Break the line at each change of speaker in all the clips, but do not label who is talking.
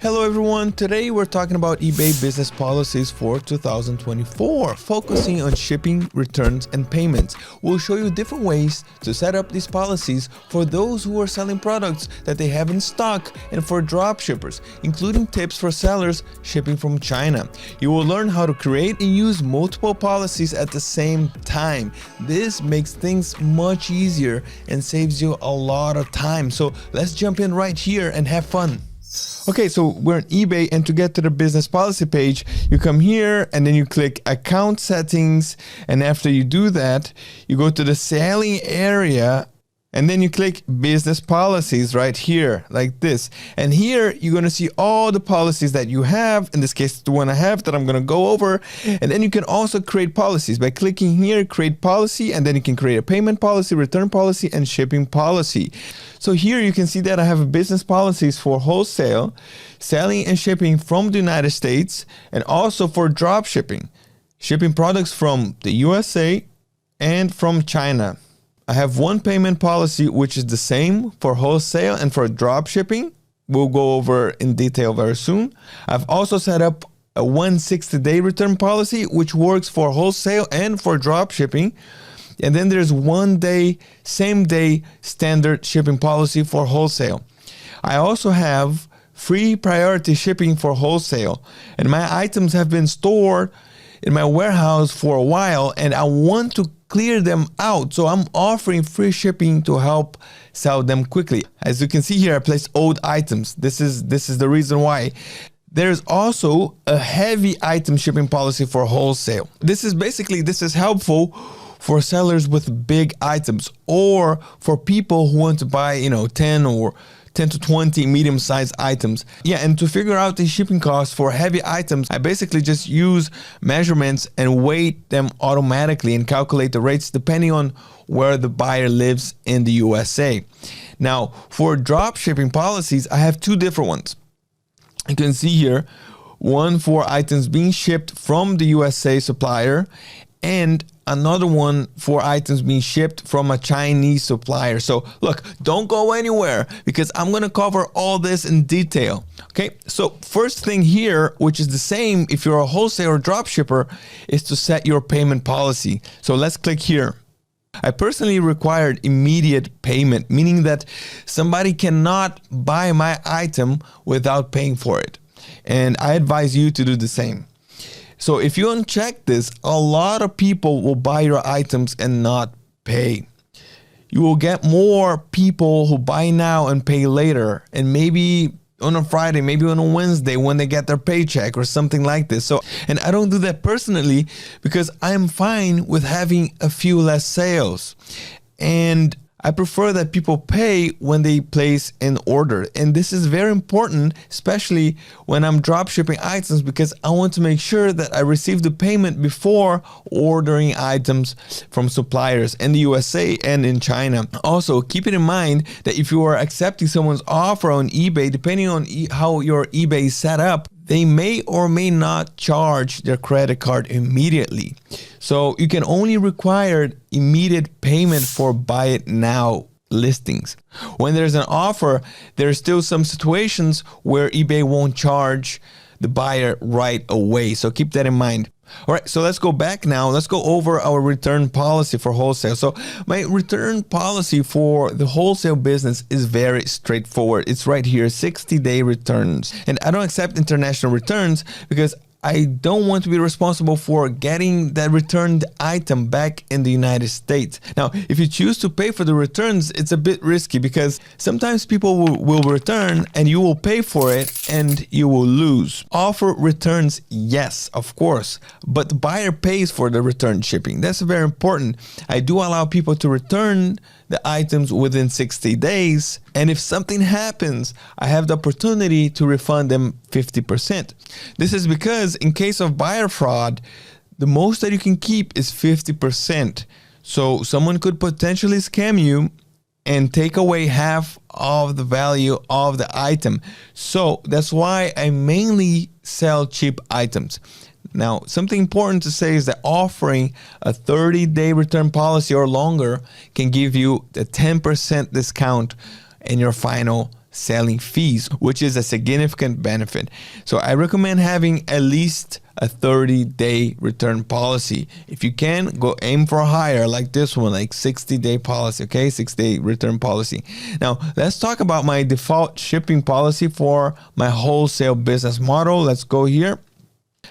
Hello everyone, today we're talking about eBay business policies for 2024, focusing on shipping, returns, and payments. We'll show you different ways to set up these policies for those who are selling products that they have in stock and for drop shippers, including tips for sellers shipping from China. You will learn how to create and use multiple policies at the same time. This makes things much easier and saves you a lot of time. So let's jump in right here and have fun. Okay, so we're on eBay, and to get to the business policy page, you come here and then you click account settings, and after you do that, you go to the selling area and then you click business policies right here like this. And here you're going to see all the policies that you have. In this case, the one I have that I'm going to go over. And then you can also create policies by clicking here, create policy, and then you can create a payment policy, return policy, and shipping policy. So here you can see that I have business policies for wholesale, selling and shipping from the United States, and also for drop shipping products from the USA and from China. I have one payment policy which is the same for wholesale and for drop shipping. We'll go over in detail very soon. I've also set up a 160-day return policy which works for wholesale and for drop shipping. And then there's 1 day, same day standard shipping policy for wholesale. I also have free priority shipping for wholesale, and my items have been stored in my warehouse for a while and I want to clear them out. So I'm offering free shipping to help sell them quickly. As you can see here, I placed old items. This is the reason why. There's also a heavy item shipping policy for wholesale. This is helpful for sellers with big items or for people who want to buy, 10 to 20 medium-sized items. Yeah, and to figure out the shipping costs for heavy items, I basically just use measurements and weight them automatically and calculate the rates depending on where the buyer lives in the USA. Now, for drop shipping policies, I have two different ones. You can see here, one for items being shipped from the USA supplier and another one for items being shipped from a Chinese supplier. So look, don't go anywhere because I'm going to cover all this in detail. Okay, so first thing here, which is the same if you're a wholesale or drop shipper, is to set your payment policy. So let's click here. I personally required immediate payment, meaning that somebody cannot buy my item without paying for it. And I advise you to do the same. So if you uncheck this, a lot of people will buy your items and not pay. You will get more people who buy now and pay later, and maybe on a Friday, maybe on a Wednesday when they get their paycheck or something like this. So, and I don't do that personally because I'm fine with having a few less sales. And I prefer that people pay when they place an order. And this is very important, especially when I'm drop shipping items, because I want to make sure that I receive the payment before ordering items from suppliers in the USA and in China. Also, keep it in mind that if you are accepting someone's offer on eBay, depending on how your eBay is set up, they may or may not charge their credit card immediately. So you can only require immediate payment for buy it now listings. When there's an offer, there's still some situations where eBay won't charge the buyer right away. So keep that in mind. All right, so let's go back now. Let's go over our return policy for wholesale. So my return policy for the wholesale business is very straightforward. It's right here, 60-day returns. And I don't accept international returns because I don't want to be responsible for getting that returned item back in the United States. Now, if you choose to pay for the returns, it's a bit risky because sometimes people will return and you will pay for it and you will lose. Offer returns, yes, of course, but the buyer pays for the return shipping. That's very important. I do allow people to return the items within 60 days. And if something happens, I have the opportunity to refund them 50%. This is because in case of buyer fraud, the most that you can keep is 50%. So someone could potentially scam you and take away half of the value of the item. So that's why I mainly sell cheap items. Now, something important to say is that offering a 30-day return policy or longer can give you a 10% discount in your final selling fees, which is a significant benefit. So I recommend having at least a 30-day return policy. If you can, go aim for higher, like this one, like 60-day policy, okay? 6-day return policy. Now, let's talk about my default shipping policy for my wholesale business model. Let's go here.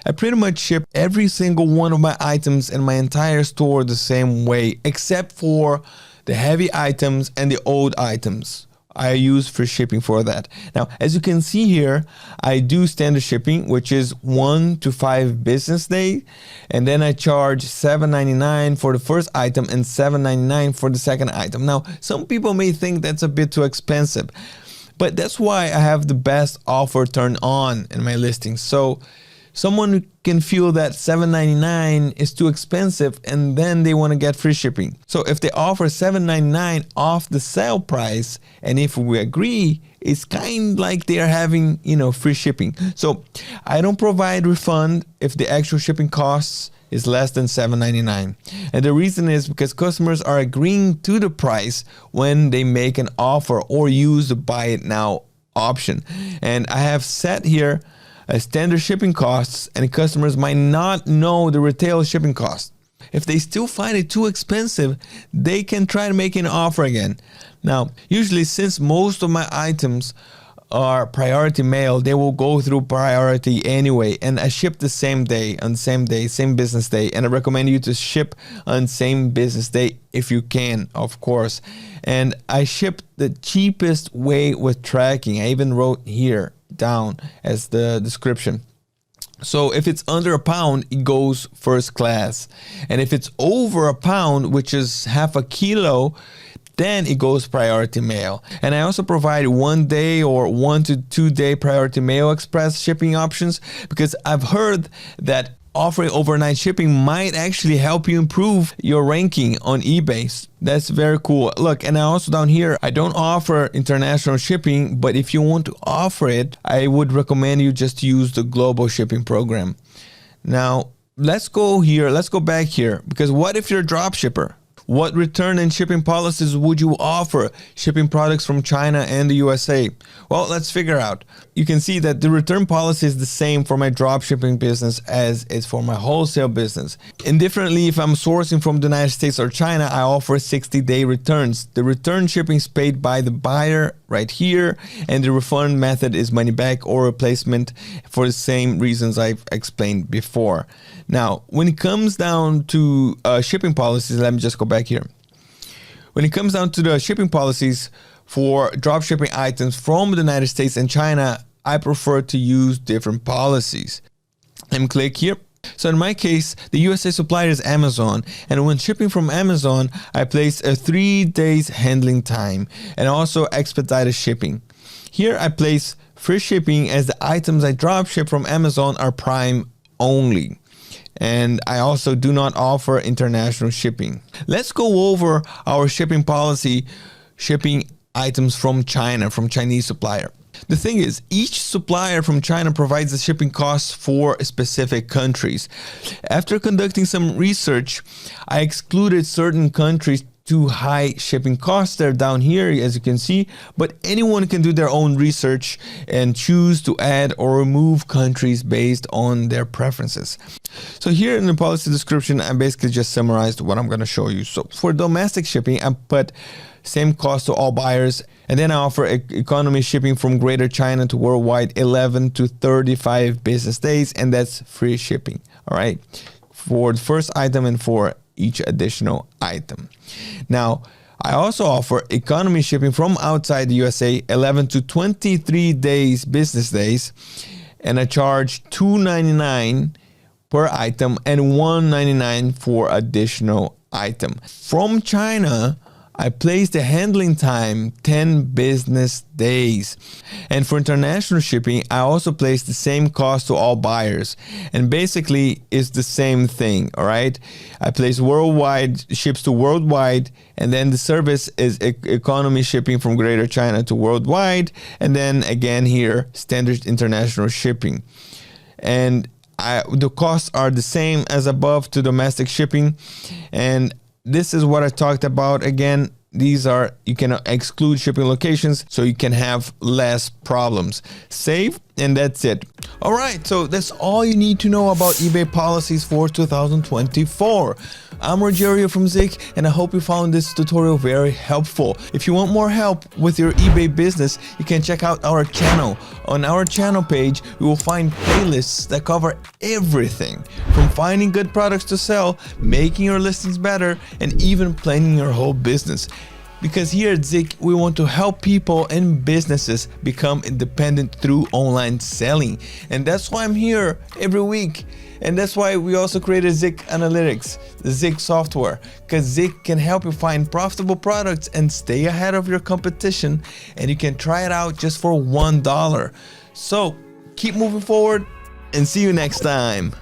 I pretty much ship every single one of my items in my entire store the same way, except for the heavy items and the old items. I use free shipping for that. Now, as you can see here, I do standard shipping, which is 1 to 5 business days. And then I charge $7.99 for the first item and $7.99 for the second item. Now, some people may think that's a bit too expensive, but that's why I have the best offer turned on in my listings. So someone can feel that $7.99 is too expensive and then they want to get free shipping. So if they offer $7.99 off the sale price, and if we agree, it's kind of like they are having, free shipping. So I don't provide refund if the actual shipping costs is less than $7.99. And the reason is because customers are agreeing to the price when they make an offer or use the buy it now option. And I have set here standard shipping costs, and customers might not know the retail shipping cost. If they still find it too expensive, they can try to make an offer again. Now, usually since most of my items are priority mail, they will go through priority anyway, and I ship the same day, on the same day, same business day, and I recommend you to ship on same business day if you can, of course. And I ship the cheapest way with tracking. I even wrote here down as the description. So if it's under a pound, it goes first class. And if it's over a pound, which is half a kilo, then it goes priority mail. And I also provide 1 day or 1 to 2 day priority mail express shipping options, because I've heard that offering overnight shipping might actually help you improve your ranking on eBay. That's very cool. Look, and I also down here, I don't offer international shipping, but if you want to offer it, I would recommend you just use the global shipping program. Now, let's go back here, because what if you're a drop shipper? What return and shipping policies would you offer shipping products from China and the USA? Well, let's figure out. You can see that the return policy is the same for my drop shipping business as it's for my wholesale business. Indifferently, if I'm sourcing from the United States or China, I offer 60-day returns. The return shipping is paid by the buyer right here, and the refund method is money back or replacement for the same reasons I've explained before. Now, when it comes down to shipping policies, let me just go back here. When it comes down to the shipping policies for drop shipping items from the United States and China, I prefer to use different policies. And click here. So in my case, the USA supplier is Amazon, and when shipping from Amazon, I place a 3 days handling time and also expedited shipping. Here I place free shipping as the items I drop ship from Amazon are Prime only. And I also do not offer international shipping. Let's go over our shipping policy, shipping items from China, from Chinese supplier. The thing is, each supplier from China provides the shipping costs for specific countries. After conducting some research, I excluded certain countries too high shipping costs. They're down here, as you can see, but anyone can do their own research and choose to add or remove countries based on their preferences. So here in the policy description, I basically just summarized what I'm going to show you. So for domestic shipping, I put same cost to all buyers, and then I offer economy shipping from Greater China to worldwide 11 to 35 business days, and that's free shipping, all right, for the first item and for each additional item. Now, I also offer economy shipping from outside the USA, 11 to 23 days, business days, and I charge $2.99 per item and $1.99 for additional item. From China, I place the handling time 10 business days. And for international shipping, I also place the same cost to all buyers. And basically, it's the same thing, all right? I place worldwide, ships to worldwide, and then the service is economy shipping from Greater China to worldwide. And then again here, standard international shipping. And the costs are the same as above to domestic shipping. And this is what I talked about. Again, These are, you can exclude shipping locations so you can have less problems. Save, and that's it. All right, so that's all you need to know about eBay policies for 2024. I'm Rogerio from Zik, and I hope you found this tutorial very helpful. If you want more help with your eBay business, you can check out our channel. On our channel page, you will find playlists that cover everything from finding good products to sell, making your listings better, and even planning your whole business. Because here at Zik, we want to help people and businesses become independent through online selling. And that's why I'm here every week. And that's why we also created Zik Analytics, the Zik software, because Zik can help you find profitable products and stay ahead of your competition, and you can try it out just for $1. So keep moving forward and see you next time.